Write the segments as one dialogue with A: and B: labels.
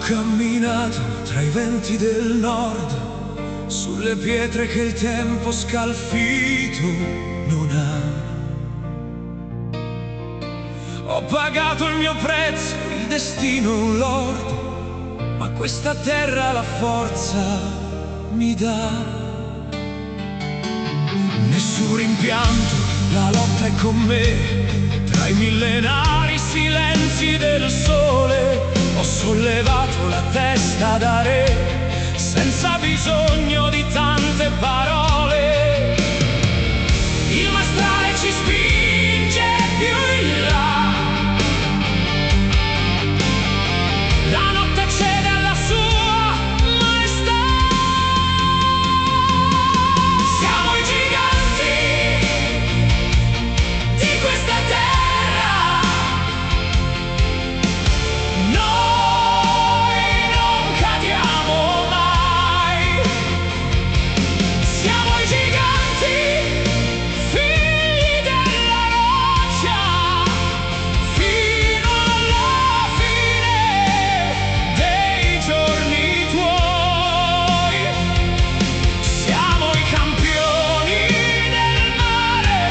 A: camminato tra i venti del nord, sulle pietre che il tempo scalfito non ha. Ho pagato il mio prezzo, il destino un lord, ma questa terra la forza mi dà. Nessun rimpianto, la lotta è con me, tra i millenari silenzi del sole. Ho sollevato la testa da re, senza bisogno di tante parole. Il maestrale ci spinge più in là, la notte cede alla sua maestà. Siamo i giganti di questa terra, noi non cadiamo mai. Siamo i giganti, figli della roccia, fino alla fine dei giorni tuoi. Siamo i campioni del mare,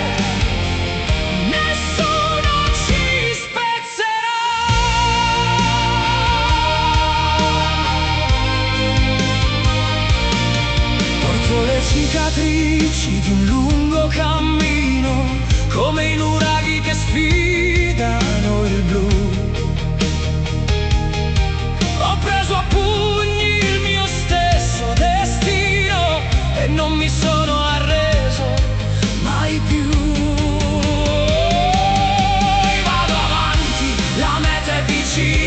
A: nessuno ci spezzerà. Porto le cicatrici di un lungo cammino, come i nuraghi che sfidano il blu. Ho preso a pugni il mio stesso destino e non mi sono arreso mai più. Vado avanti, la meta è vicina.